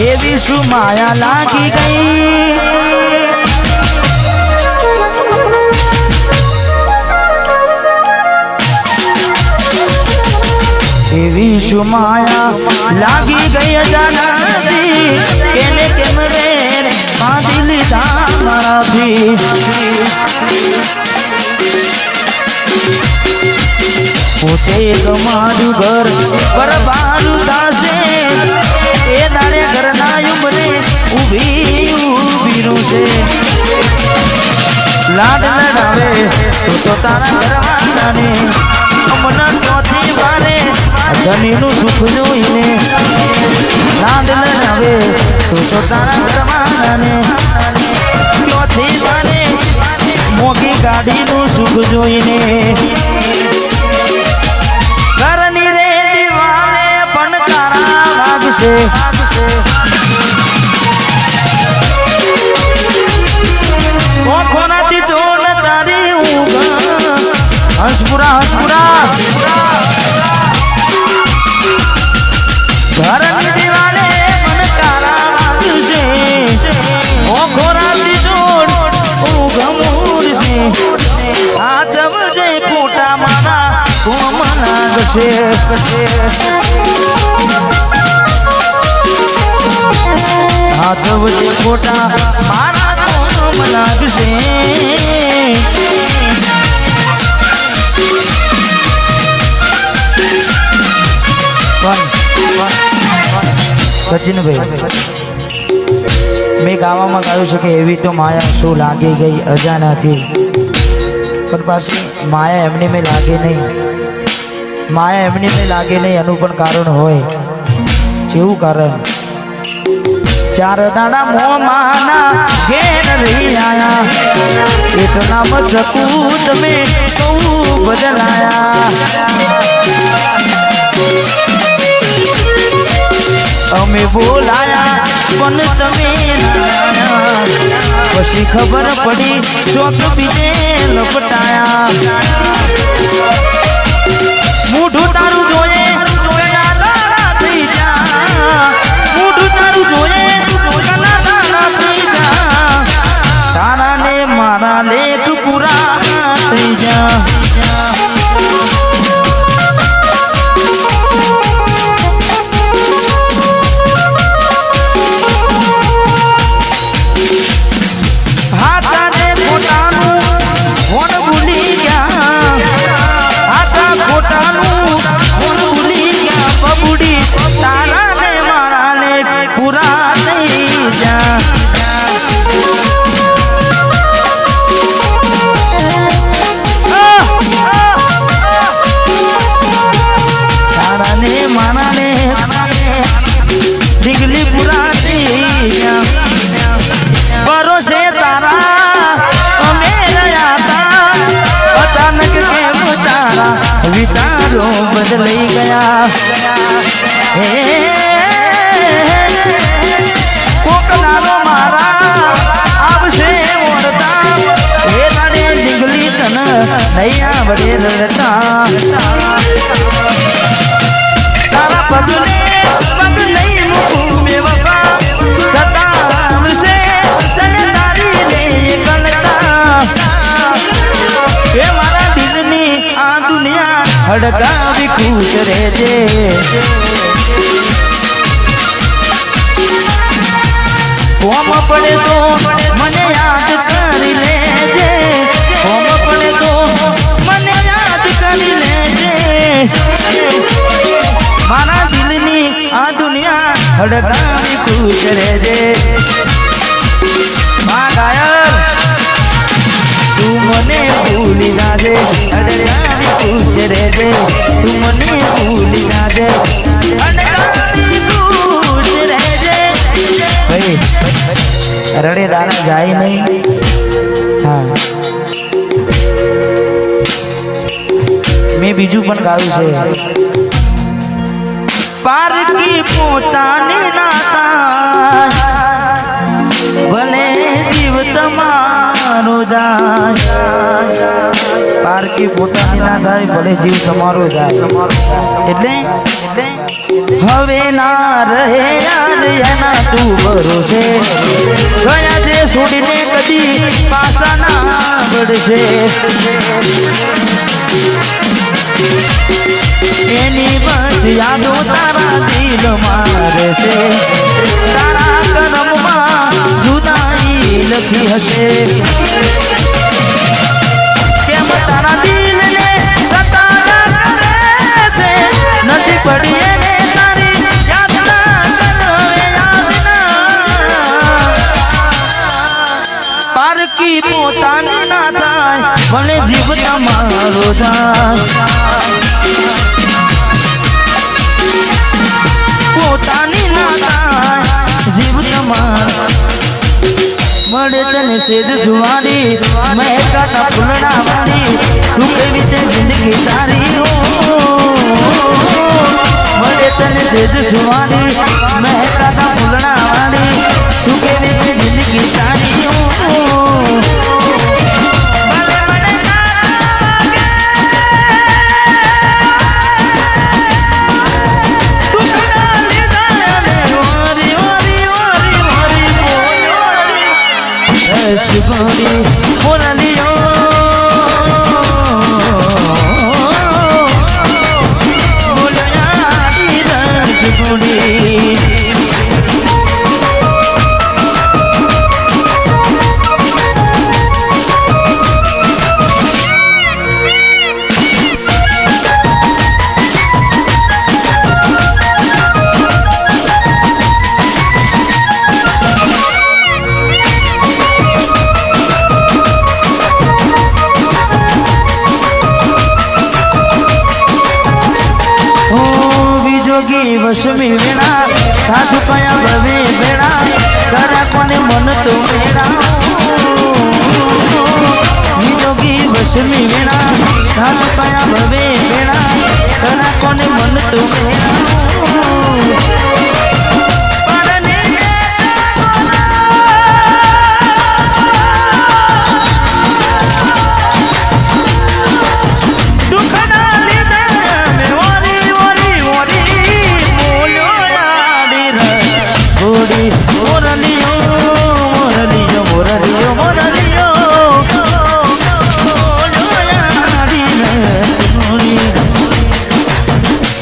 एवी सु माया लागी गई एवी सु माया लागी गई अजानती केने केमरे बांधी लीधा मारा भी पोते गमारू घर पर बारू दासे ए दाड़े घरना युमरे उभी से लाड लड़ावे तो तारा घरवाना ने अमना क्योंथी बारे धनीनु सुख जोईने लाड लड़ावे तो तारा घरवाना ने क्योंथी बारे मोगी गाड़ी नु सुख जोईने करनी रे दीवाने पण तारा भाग से खोनाती चोर तारी ऊगा हंसपुरा घरनी दीवाने मन तारा भाग से ओ खोनाती चोर ऊगा मूर से आज बजे कोटा मारा कोमना गसे आज बजे कोटा मारा कोमना गसे सचिन भाई मैं गावा में गायु छे के एवी तो माया शू लागी गई अजाना थी पर पाછી माया एमनी में लागे नहीं माया एमनी में लागे नहीं अनु पण कारण होय जेवू कारण चार दाड़ा मोह माना घेर रही आया एक नाम सकूत में तू बदलाया अमे बोलाया पण तमे पछी खबर पड़ी चौक बीजे लपटाया मूठू तारू जोए थई जा मूठू तारू जोए तारा ने मारा लेख पूरा थई जा दिगली पुराती भरोसे तारा मेरा था अचानक के तारा विचारों बदल गया कोकनारो मारा अब से ओढ़ता हे तारे दिगली तन नैया बड़े लड़ता तारा पगले पग नहीं मुकू में वफा सताम से सनदारी ले गलता ये मारा दिल नी आ दुनिया हड़का भी खुश रह जे कोम पड़े तो मने याद कर ले जे कोम पड़े तो मने याद कर ले जे मारा दिल नी आ दुनिया हड़का भी खुश रह जे मां गायर तू मने भूली ना दे हड़का भी खुश रह जे तू मने भूली ना दे हड़का भी खुश रह जे भाई रड़े दाना जाए नहीं हाँ मैं बीजू पण गाયું છે पारकी पोताने नाता भले जीव तमारो जाय બાકી પોતાની ના થાય ભલે જીવ તમારો જાય એટલે હવે ના રહે યાદ એના તું ભરોસે ગયા છે છોડીને કદી પાછા ના વળશે એની બસ યાદો તારા દિલ મારે છે તારા કરમમાં જુદાઈ લખી હશે કેમ તારા દિલને સતારા કરે છે નથી પડી એને તારી યાદ ના કરવે યાદ ના પારકી પોતાની ના થાય ભલે જીવ તમારો જાય પોતાની ના થાય જીવ તમારો મળે તને સેજ સુવારી મહેકાતા ફૂલડા વાળી શું કેવી તે જિંદગી તારી મળે તને સેજ સુવારી મહેકાતા ફૂલડા વાળી શું કેવી તે જિંદગી તારી Shibori, Moralio, Molayadi, Shibori. વશમી વેણા સાસુ કયા ભવે વેણા કરા કોને મન તો વેણા નિરોગી વશમી વેણા સાસુ કયા ભવે વેણા કરા કોને મન તો વેણા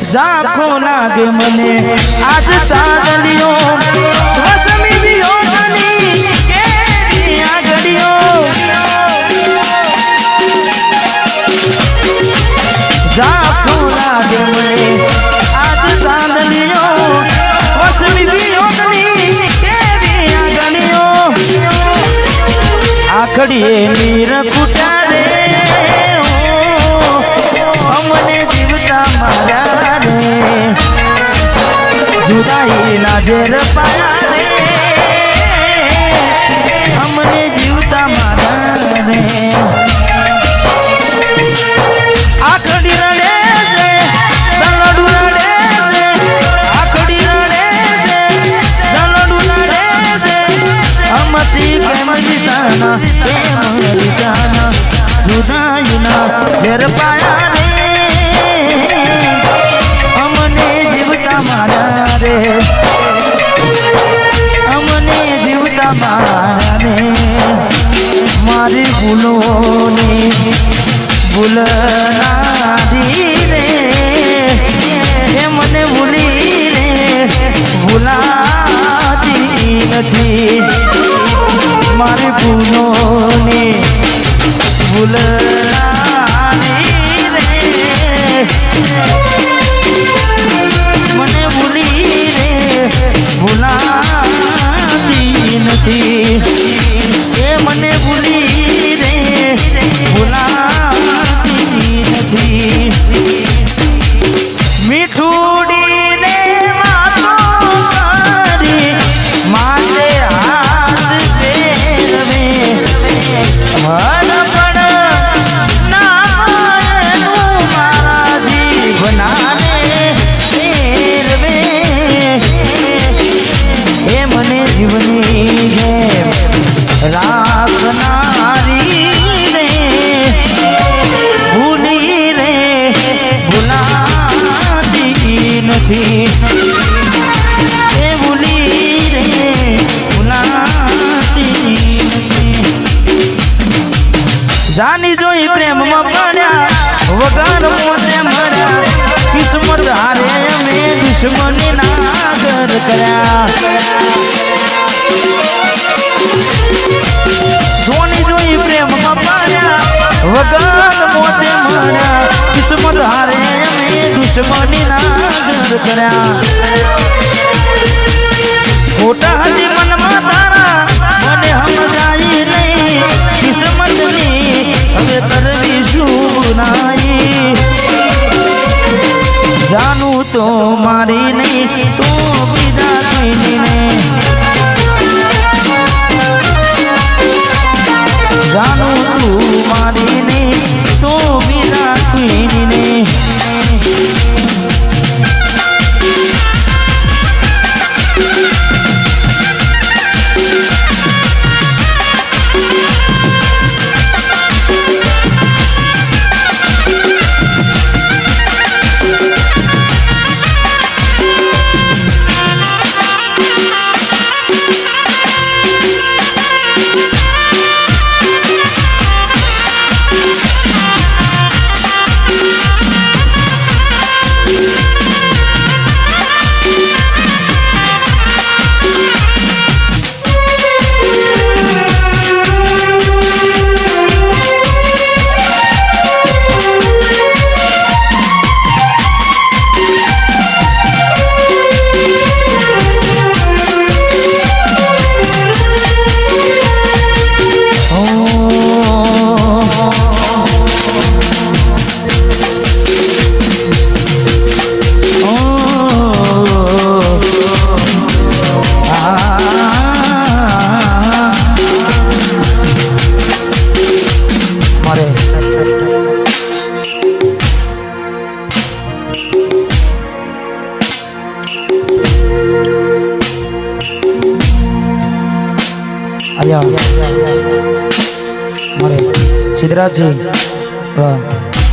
ઝાંખો લાગે મને આજ ચાંદલિયો વસમી વિયોગની કેવી આગળીઓ ઝાંખો લાગે મને આજ ચાંદલિયો વસમી વિયોગની કેવી આગળીઓ આખડીએ નીર કુટા રે અમને જીવતા મારા जुदाई ना जेर पाया रे हमने जीवता मारा रे आखड़ी रड़े से दलडू रड़े से आखड़ी रड़े से दलडू रड़े से हमती प्रेम जिताना प्रेम जिताना जुदाई ना जेर पाया रे अमने जीवता मारा रे मारी भूलोनी भूलना दी रे हे मने भूली रे भूलाती नथी मारी भूलोनी भूलना दी रे મને ભૂલી રે ભૂલાતી નથી એ મને ભૂલી રે ભૂલાતી નથી મીઠુડીને માથો કરી માથે હાથ ફેરવે હરપણ ના મારા જીવનાને જીવની જેમ રાખ જોઈ પ્રેમમાં પડ્યા વગર મોતે મળ્યા કિસ્મત હારે અમે દુશ્મની ના ઘર કર્યા જોની જોઈ પ્રેમમાં પડ્યા વગર મોતે મળ્યા કિસ્મત હારે અમે દુશ્મની ના ઘર કર્યા ખોટા હતી મનમાં તારા મને સમજાઈ નહીં કિસ્મતની હવે કરવી શું નાઈ જાનું તો મારી નહીં તો બીજા કોઈની નહીં જાનું તું મારી નહીં તો બીજા કોઈની નહીં મારે સિદ્ધરાજજી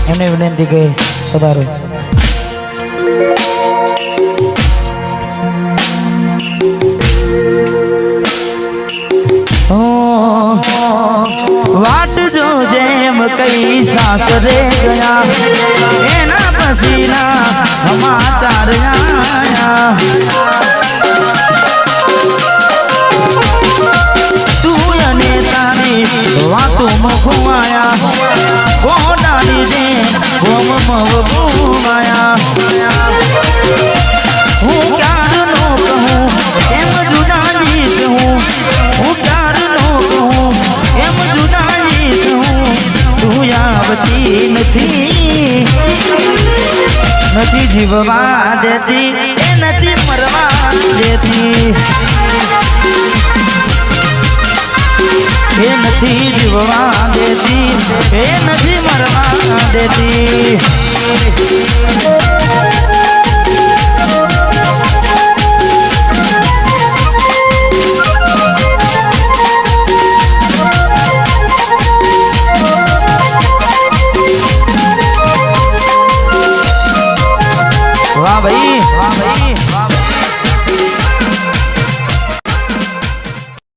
એમને વિનંતી કે પધારો વાટ જો જેમ કઈ સાસરે ગયા એના પસીના સમાચાર આયા વાતોમાં ખોવાયા ગોડાની દે ગોમમાં વગુમાયા હું ક્યારનો કહું એમ જુદાની કહું હું ક્યારનો કહું એમ જુદાની કહું તું આવતી નથી જીવવા દેતી એ નથી મરવા દેતી એ નથી જીવવા દેતી એ નથી મરવા દેતી